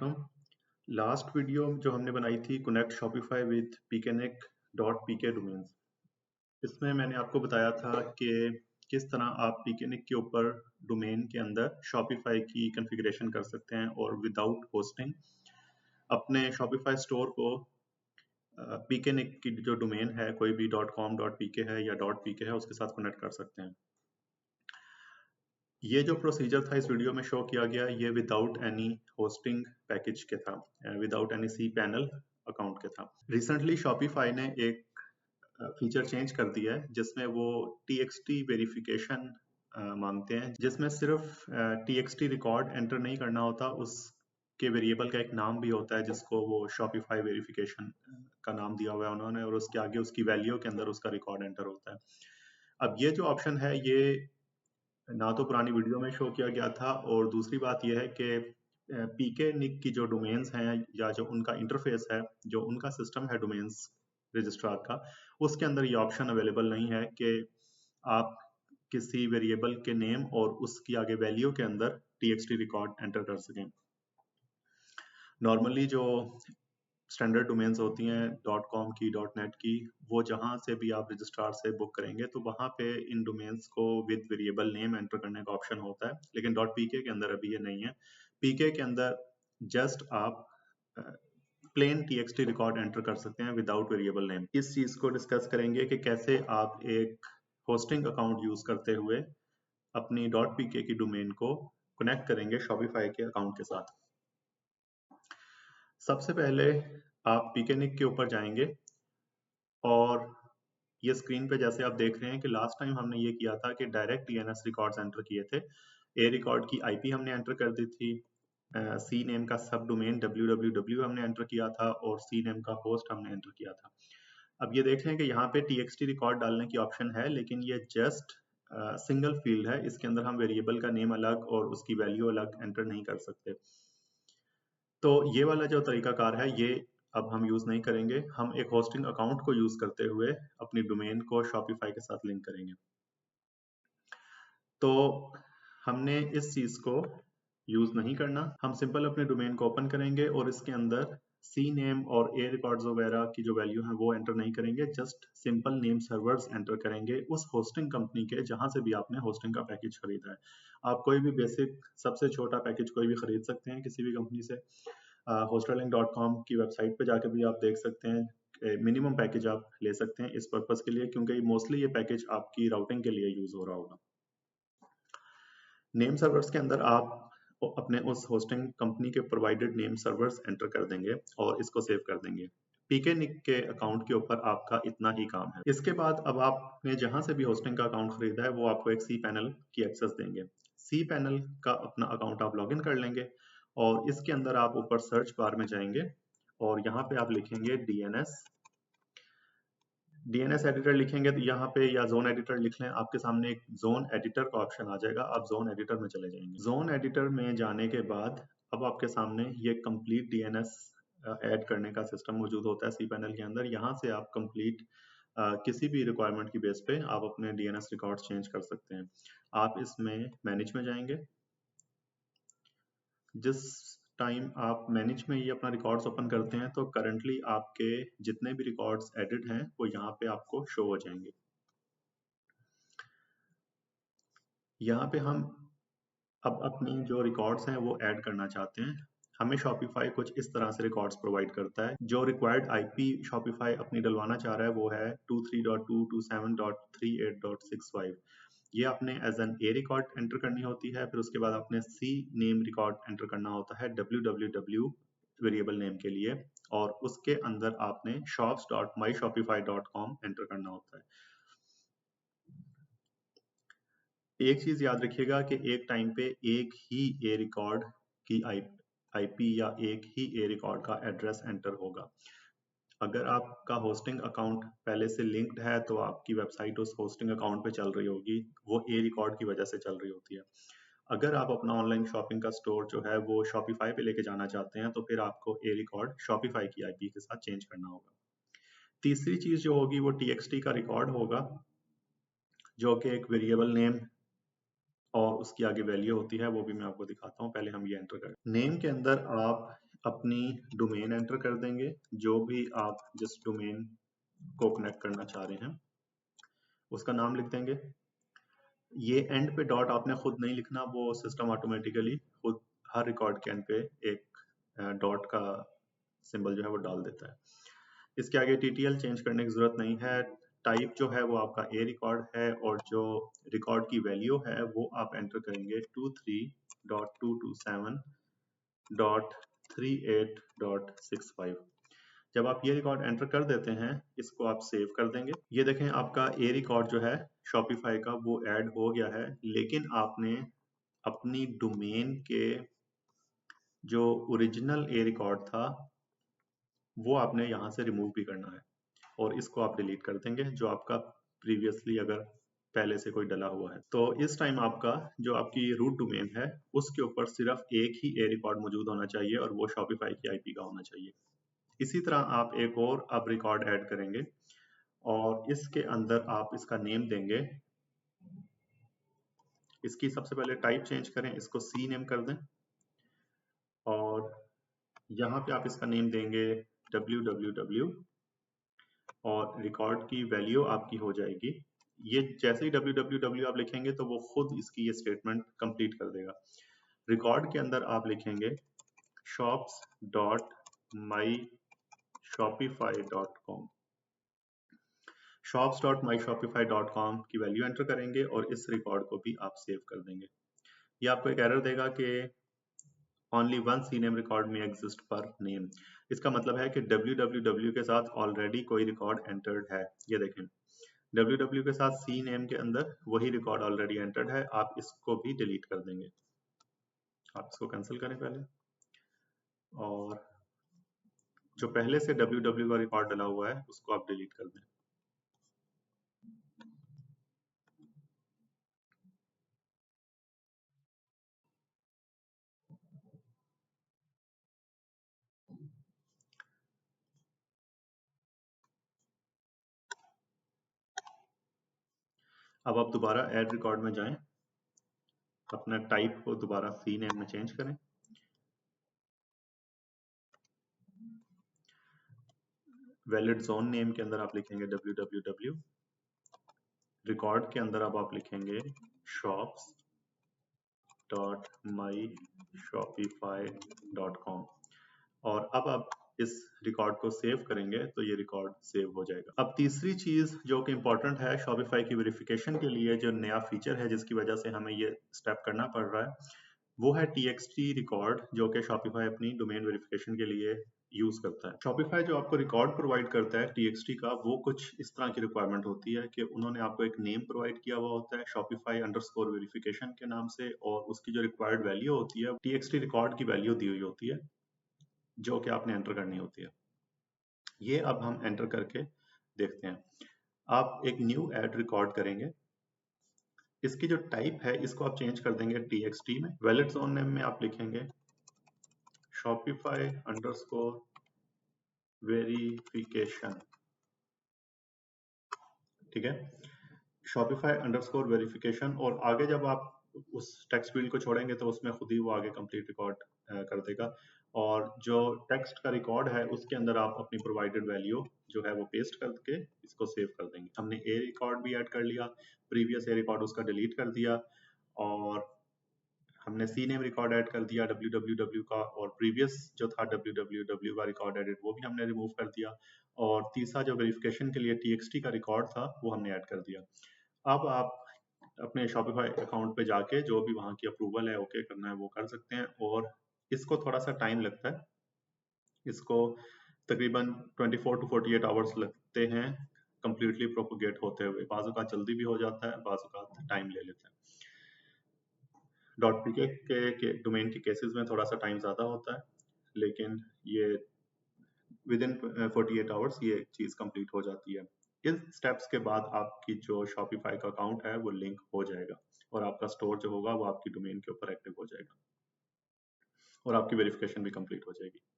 Last video जो हमने बनाई थी connect Shopify with pknic.pk domains, इसमें मैंने आपको बताया था कि किस तरह आप pknic के ऊपर डोमेन के अंदर शॉपिफाई की कॉन्फ़िगरेशन कर सकते हैं और विदाउट होस्टिंग अपने शॉपिफाई स्टोर को pknic की जो डोमेन है कोई भी .com.pk है या .pk है उसके साथ कनेक्ट कर सकते हैं। ये जो प्रोसीजर था इस वीडियो में शो किया गया ये विदाउट एनी होस्टिंग पैकेज के था, विदाउट एनी cPanel अकाउंट के था। रिसेंटली शॉपिफाई ने एक फीचर चेंज कर दिया है जिसमें वो TXT वेरिफिकेशन मांगते हैं, जिसमें सिर्फ TXT रिकॉर्ड एंटर नहीं करना होता, उसके वेरिएबल का एक नाम भी होता है जिसको वो शॉपिफाई वेरिफिकेशन का नाम दिया हुआ है उन्होंने, और उसके आगे उसकी वैल्यू के अंदर उसका रिकॉर्ड एंटर होता है। अब ये जो ऑप्शन है ये ना तो पुरानी वीडियो में शो किया गया था, और दूसरी बात यह है कि pknic की जो डोमेन्स हैं या जो उनका इंटरफेस है, जो उनका सिस्टम है डोमेन्स रजिस्ट्रार का, उसके अंदर ये ऑप्शन अवेलेबल नहीं है कि आप किसी वेरिएबल के नेम और उसकी आगे वैल्यू के अंदर txt रिकॉर्ड एंटर कर सकें। नॉर्मली जो स्टैंडर्ड डोमेन्स होती हैं .com की, .net की, वो जहाँ से भी आप रजिस्ट्रार से बुक करेंगे तो वहाँ पे इन डोमेन्स को विद वेरिएबल नेम एंटर करने का ऑप्शन होता है, लेकिन .pk के अंदर अभी ये नहीं है। pk के अंदर जस्ट आप प्लेन txt रिकॉर्ड एंटर कर सकते हैं विदाउट वेरिएबल नेम। इस चीज को डिस्कस करेंगे कि कैसे आप एक होस्टिंग अकाउंट यूज करते हुए अपनी .pk की डोमेन को कनेक्ट करेंगे शॉपिफाई के अकाउंट के साथ। सबसे पहले आप pknic के ऊपर जाएंगे और ये स्क्रीन पे जैसे आप देख रहे हैं कि लास्ट टाइम हमने ये किया था कि डायरेक्ट DNS रिकॉर्ड्स एंटर किए थे। ए रिकॉर्ड की IP हमने एंटर कर दी थी, सी नेम का सब डोमेन www हमने एंटर किया था, और सी नेम का होस्ट हमने एंटर किया था। अब ये देख रहे हैं कि यहाँ पे TXT रिकॉर्ड डालने की ऑप्शन है, लेकिन ये जस्ट सिंगल फील्ड है, इसके अंदर हम वेरिएबल का नेम अलग और उसकी वैल्यू अलग एंटर नहीं कर सकते। तो ये वाला जो तरीकाकार है ये अब हम यूज नहीं करेंगे, हम एक होस्टिंग अकाउंट को यूज करते हुए अपनी डोमेन को शॉपिफाई के साथ लिंक करेंगे। तो हमने इस चीज को यूज नहीं करना, हम सिंपल अपने डोमेन को ओपन करेंगे और इसके अंदर सी नेम और ए रिकॉर्ड्स वगैरह की जो वैल्यू है वो एंटर नहीं करेंगे, just simple name servers enter करेंगे उस होस्टिंग कंपनी के जहां से भी आपने होस्टिंग का पैकेज खरीदा है। आप कोई भी बेसिक सबसे छोटा पैकेज कोई भी खरीद सकते हैं किसी भी कंपनी से। hostelink.com की वेबसाइट पे जाकर भी आप देख सकते हैं, मिनिमम पैकेज आप ले सकते हैं इस पर्पस के लिए, क्योंकि मोस्टली ये पैकेज आपकी राउटिंग के लिए यूज हो रहा होगा। नेम सर्वर्स के अंदर आप अपने उस होस्टिंग कंपनी के प्रोवाइडेड नेम सर्वर्स एंटर कर देंगे और इसको सेव कर देंगे। pknic के अकाउंट के ऊपर आपका इतना ही काम है। इसके बाद अब आपने जहां से भी होस्टिंग का अकाउंट खरीदा है वो आपको एक cPanel की एक्सेस देंगे। cPanel का अपना अकाउंट आप लॉगिन कर लेंगे और इसके अंदर आप ऊपर सर्च बार में जाएंगे और यहाँ पे आप लिखेंगे DNS एडिटर लिखेंगे तो यहाँ पे, या जोन एडिटर लिख लें, आपके सामने एक जोन एडिटर का ऑप्शन आ जाएगा, आप जोन एडिटर में चले जाएंगे। जोन एडिटर में जाने के बाद अब आपके सामने ये कंप्लीट DNS ऐड करने का सिस्टम मौजूद होता है cPanel के अंदर। यहाँ से आप कंप्लीट किसी भी रिक्वायरमेंट की बेस पे आप अपने DNS रिकॉर्ड चेंज कर सकते हैं। आप इसमें मैनेज में जाएंगे, जिस टाइम आप मैनेज में ये अपना रिकॉर्ड्स ओपन करते हैं तो करंटली आपके जितने भी रिकॉर्ड्स एडिड हैं वो यहाँ पे आपको शो हो जाएंगे। यहाँ पे हम अब अपनी जो रिकॉर्ड्स हैं वो ऐड करना चाहते हैं। हमें शॉपिफाई कुछ इस तरह से रिकॉर्ड्स प्रोवाइड करता है। जो रिक्वायर्ड IP शॉपिफाई अपनी डलवाना चाह रहा है वो है 23.227.38.65। ये आपने as an A record enter करनी होती है, फिर उसके बाद आपने सी नेम रिकॉर्ड एंटर करना होता है www वेरिएबल नेम के लिए, और उसके अंदर आपने shops.myshopify.com एंटर करना होता है। एक चीज याद रखिएगा कि एक टाइम पे एक ही ए रिकॉर्ड की IP या एक ही ए रिकॉर्ड का एड्रेस एंटर होगा। अगर आपका होस्टिंग अकाउंट पहले से लिंक्ड है तो आपकी वेबसाइट उस होस्टिंग अकाउंट पे चल रही होगी, वो ए रिकॉर्ड की वजह से चल रही होती है। अगर आप अपना ऑनलाइन शॉपिंग का स्टोर जो है वो शॉपिफाई पे लेके जाना चाहते हैं तो फिर आपको ए रिकॉर्ड शॉपिफाई की IP के साथ चेंज करना होगा। तीसरी चीज जो होगी वो TXT का रिकॉर्ड होगा, जो कि एक वेरिएबल नेम और उसकी आगे वैल्यू होती है, वो भी मैं आपको दिखाता हूँ। पहले हम ये एंटर करें। नेम के अंदर आप अपनी डोमेन एंटर कर देंगे, जो भी आप जिस डोमेन को कनेक्ट करना चाह रहे हैं उसका नाम लिख देंगे। ये एंड पे डॉट आपने खुद नहीं लिखना, वो सिस्टम ऑटोमेटिकली खुद हर रिकॉर्ड के एंड पे एक डॉट का सिंबल जो है वो डाल देता है। इसके आगे टीटीएल चेंज करने की जरूरत नहीं है। टाइप जो है वो आपका ए रिकॉर्ड है और जो रिकॉर्ड की वैल्यू है वो आप एंटर करेंगे 23.227.38.65। जब आप ये रिकॉर्ड एंटर कर देते हैं इसको आप सेव कर देंगे। ये देखें आपका ए रिकॉर्ड जो है शॉपिफाई का वो ऐड हो गया है, लेकिन आपने अपनी डोमेन के जो ओरिजिनल ए रिकॉर्ड था वो आपने यहाँ से रिमूव भी करना है और इसको आप डिलीट कर देंगे, जो आपका प्रीवियसली अगर पहले से कोई डला हुआ है। तो इस टाइम आपका जो आपकी रूट डोमेन है उसके ऊपर सिर्फ एक ही ए रिकॉर्ड मौजूद होना चाहिए और वो शॉपिफाई की आईपी का होना चाहिए। इसी तरह आप एक और अब रिकॉर्ड ऐड करेंगे और इसके अंदर आप इसका नेम देंगे। इसकी सबसे पहले टाइप चेंज करें, इसको सी नेम कर दें और यहाँ पे आप इसका नेम देंगे www और रिकॉर्ड की वैल्यू आपकी हो जाएगी। ये जैसे ही www आप लिखेंगे तो वो खुद इसकी ये स्टेटमेंट कंप्लीट कर देगा। रिकॉर्ड के अंदर आप लिखेंगे shops.myshopify.com। shops.myshopify.com की वैल्यू एंटर करेंगे और इस रिकॉर्ड को भी आप सेव कर देंगे। ये आपको एक एरर देगा कि ओनली वन सीनेम रिकॉर्ड में एग्जिस्ट पर नेम। इसका मतलब है कि www के साथ ऑलरेडी कोई रिकॉर्ड एंटर्ड है। ये देखें www के साथ सी नेम के अंदर वही रिकॉर्ड ऑलरेडी एंटर्ड है, आप इसको भी डिलीट कर देंगे। आप इसको कैंसिल करें पहले और जो पहले से www का रिकॉर्ड डला हुआ है उसको आप डिलीट कर दें। अब आप दोबारा ऐड रिकॉर्ड में जाएं, अपना टाइप को दोबारा सी नेम में चेंज करें। वैलिड जोन नेम के अंदर आप लिखेंगे www। रिकॉर्ड के अंदर अब आप लिखेंगे shops.myshopify.com और अब आप इस रिकॉर्ड को सेव करेंगे तो ये रिकॉर्ड सेव हो जाएगा। अब तीसरी चीज जो कि इम्पोर्टेंट है शॉपिफाई की वेरिफिकेशन के लिए, जो नया फीचर है जिसकी वजह से हमें ये स्टेप करना पड़ रहा है, वो है txt रिकॉर्ड, जो कि शॉपिफाई अपनी डोमेन वेरिफिकेशन के लिए यूज करता है। शॉपिफाई जो आपको रिकॉर्ड प्रोवाइड करता है txt का, वो कुछ इस तरह की रिक्वायरमेंट होती है कि उन्होंने आपको एक नेम प्रोवाइड किया हुआ होता है शॉपिफाई अंडरस्कोर वेरिफिकेशन के नाम से, और उसकी जो रिक्वायर्ड वैल्यू होती है txt रिकॉर्ड की वैल्यू दी हुई होती है जो कि आपने एंटर करनी होती है। ये अब हम एंटर करके देखते हैं। आप एक न्यू ऐड रिकॉर्ड करेंगे, इसकी जो टाइप है इसको आप चेंज कर देंगे txt में। वैलिड जोन नेम में आप लिखेंगे शॉपिफाई अंडरस्कोर वेरिफिकेशन, ठीक है, शॉपिफाई अंडरस्कोर वेरिफिकेशन। और आगे जब आप उस टेक्स्ट फील्ड को छोड़ेंगे तो उसमें खुद ही वो आगे कंप्लीट रिकॉर्ड कर देगा, और जो टेक्स्ट का रिकॉर्ड है उसके अंदर आप अपनी प्रोवाइडेड वैल्यू जो है वो पेस्ट करके इसको सेव कर देंगे। हमने ए रिकॉर्ड भी ऐड कर लिया, प्रीवियस ए रिकॉर्ड उसका डिलीट कर दिया, और हमने सी नेम रिकॉर्ड ऐड कर दिया www का, और प्रीवियस जो था www का रिकॉर्ड एडिट वो भी हमने रिमूव कर दिया, और तीसरा जो वेरिफिकेशन के लिए txt का रिकॉर्ड था वो हमने ऐड कर दिया। अब आप अपने शॉपिफाई अकाउंट पे जाके जो भी वहाँ की अप्रूवल है ओके करना है वो कर सकते हैं, और इसको थोड़ा सा टाइम लगता है, इसको तकरीबन 24 टू 48 आवर्स लगते हैं कम्प्लीटली प्रोपोगेट होते हुए। बाजू का जल्दी भी हो जाता है, बाजू का टाइम ले लेता है। .pk के डोमेन के केसेस में थोड़ा सा टाइम ज़्यादा होता है, लेकिन ये विद इन 48 आवर्स ये चीज़ कंप्लीट हो जाती है। इन स्टेप्स के बाद आपकी जो शॉपिफाई का अकाउंट है वो लिंक हो जाएगा और आपका स्टोर जो होगा वो आपकी डोमेन के ऊपर एक्टिव हो जाएगा और आपकी वेरिफिकेशन भी कंप्लीट हो जाएगी।